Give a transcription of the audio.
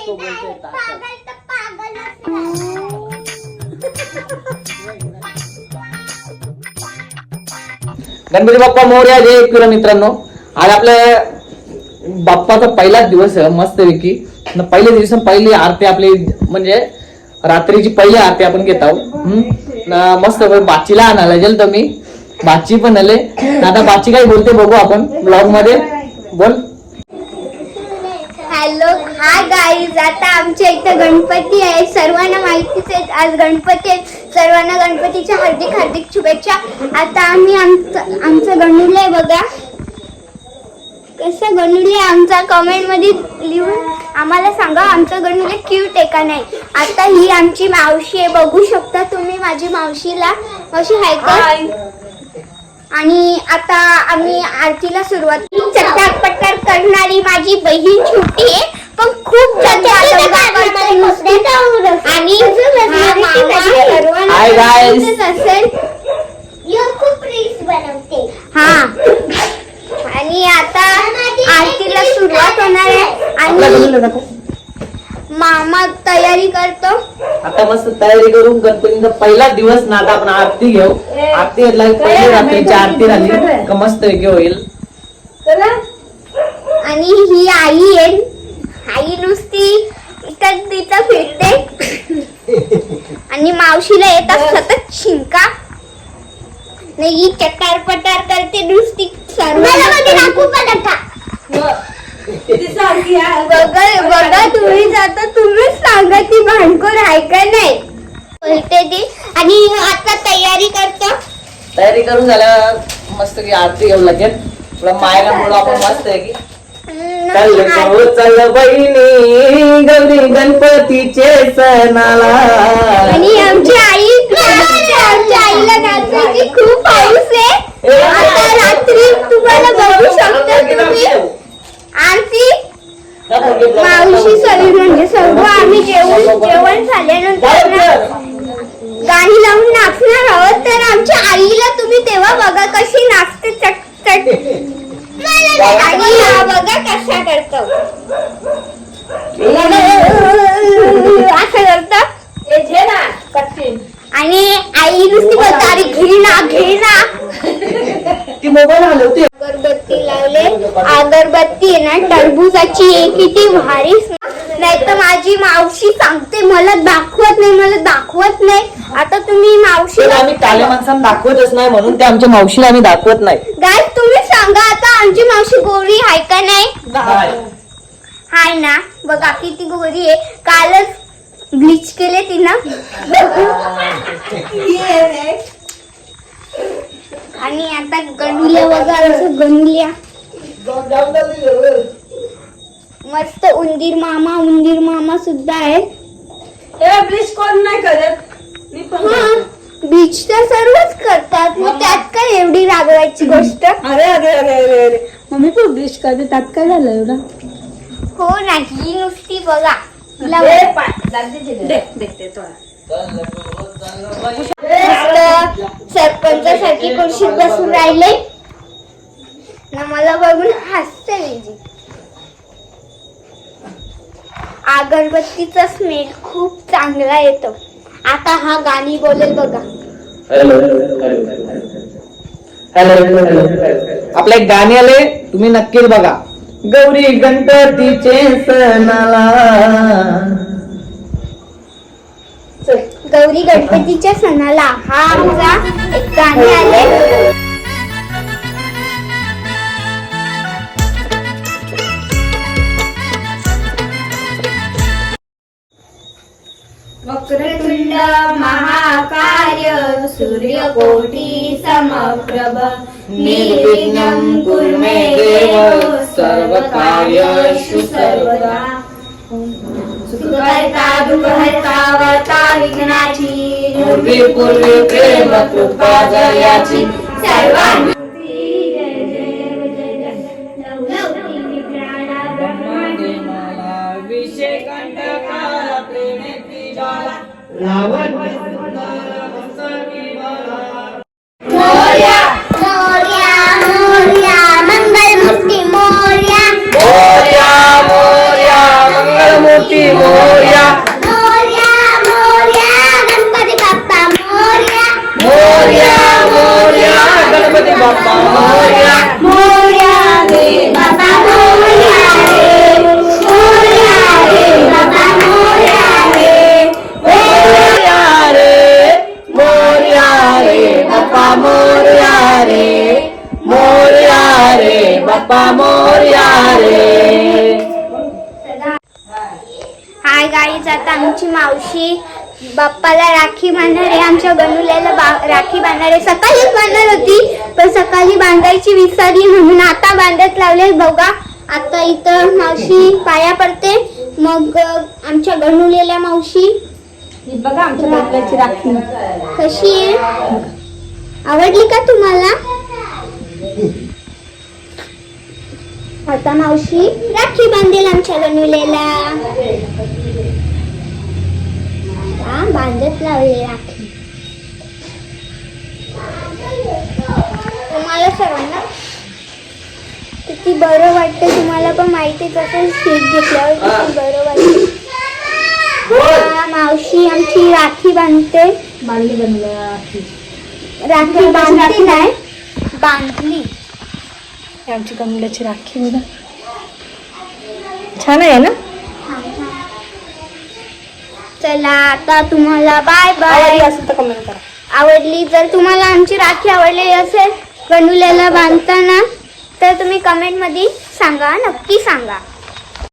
तो बोलतोय गणपती बाप्पा मोरया. जय एकविरा मित्रांनो. आज आपल्या बाप्पाचा पहिलाच दिवस आहे मस्तपैकी. पहिल्या दिवस पहिली आरती आपली म्हणजे रात्रीची पहिली आरती आपण घेत आहोत. मस्त बाचीला आणायला गेल तर मी बाची पण आले. आता बाची काय बोलते बघू आपण ब्लॉग मध्ये. बोल. Hello hi guys. आता आमच्या इथे गणपती आहे. सर्वांना माहितीच आहे आज गणपती आहे. सर्वांना गणपतीच्या हार्दिक हार्दिक शुभेच्छा. आता आम्ही आमचं गणुले बघा कसं गणुले आमचा कमेंट मध्ये लिहून आम्हाला सांगा आमचं गणुले क्यूट आहे का नाही. आता ही आमची मावशी आहे बघू शकता तुम्ही माझी मावशीला. मावशी हाय का. आणि आता आम्ही आरतीला सुरुवात. चटापटार करणारी माझी बहीण छोटी आहे पण खूप आणि असेल खूप रील्स बनवते. हा आणि आता आरतीला सुरुवात होणार आहे आणि मामा तयारी करतो. आता मस्त तयारी करून गणपतीचा पहिला दिवस ना आता आपण आरती घेऊ. आरती पहिली रात्रीची आरती झाली का मस्त होईल. आणि ही आई आहे. आई नुसती इथं तिथं फिरते आणि मावशीला येतात सतत शिंका. नाही ही चटार पटार करते नुसती. बघा तुम्ही जाता तुम्हीच सांगा ती भांडखोर आहे का नाही बोलते ती. आणि आता तयारी करतो. तयारी करून झाल्यावर मस्त की आरती घेऊ लागेल. थोडा मायला मुळे आपण मस्त आहे की चल बहिणी गौरी गणपतीचे सणाला. आणि आमची आईला नाचायची खूप हौस आहे. आता रात्री तुम्हाला बघू शकता तुम्ही आरती मावशी सगळी म्हणजे सर्व आम्ही जेवण झाल्यानंतर गाणी लावून नाचणार आहोत. तर आमच्या आईला तुम्ही तेव्हा बघा कशी नाचते चटचट. आणि हा बघा कसा करतो असं करतो. आणि आई नुसती बोलते अरे घे ती मोबाईल हलवते. अगरबत्ती लावले. अगरबत्ती आहे ना टरबुजाची आहे किती भारी. नाही तर माझी मावशी सांगते मला दाखवत नाही. आता तुम्ही मावशी आम्ही काल्या माणसांना दाखवतच नाही म्हणून ते आमच्या मावशीला आम्ही दाखवत नाही. गाईज तुम्ही सांगा आता आमची मावशी गोरी आहे का नाही. हाय ना बघा किती गोरी आहे. कालच ब्लीच केले तिनं. आणि आता गणुल्या बघा गणुल्या मस्त. उंदीर मामा सुद्धा आहे. ब्लीच कोण नाही करत. बीच तर सर्वच करतात मग त्यात काय एवढी रागवायची गोष्ट. अरे मम्मी पण ब्लीच करते त्यात काय झालं एवढं. हो नाही नुसती बघा. सरपंचासाठी खुर्शीत बसून राहिले ना मला बघून हसते. अगरबत्तीचा स्मेल खूप चांगला येतो. आता हा गाणी बोलेल बघा. आपल्या एक गाणी आले तुम्ही नक्कीच बघा. गौरी गणपतीचे सणाला. गौरी गणपतीच्या सणाला हा आमचा एक गाणे आले. वक्रतुंड महाकाय सूर्यकोटि समप्रभ निर्विघ्नं कुरु मे देव सर्वकार्येषु सर्वदा. सुखहर्ता दुःखहर्ता वर्ता विघ्नाची पूर्वी प्रेम कृपा जयाची सर्वांना. मोरया मोरया मोरया मंगलमूर्ती मोरया. मोरया मोरया मंगलमूर्ती बाप्पा मोरया रे. हाय गाईज, आता आमची मावशी बाप्पाला राखी बांधणार आहे. आमच्या गणुल्याला राखी बांधणार आहे. सकाळीच बांधणार होती पण सकाळी बांधायची विसरली म्हणून आता बांधत लावले. बघा आता इथं मावशी पाया पडते. मग आमच्या गणुल्याला मावशी ही बघा आमच्या गणुल्याची राखी. कशी आहे, आवडली का तुम्हाला? आता मावशी राखी बांधेल आमच्या गणुल्याला. बांधत लावले राखी. तुम्हाला सर्वांना किती बरं वाटतं, तुम्हाला पण माहितीच असेल शीट घेतल्यावर किती बरं वाटतं. मावशी आमची राखी बांधते. बांधली गणुल्या राखी बांधते नाही, बांधली. ही आमची गणुल्याची राखी बघा, छान आहे ना. चला आता तुम्हाला बाय बाय. असं तर कमेंट करा. आवडली जर तुम्हाला आमची राखी आवडली असेल गणुल्याला बांधताना तर तुम्ही कमेंट मध्ये सांगा, नक्की सांगा.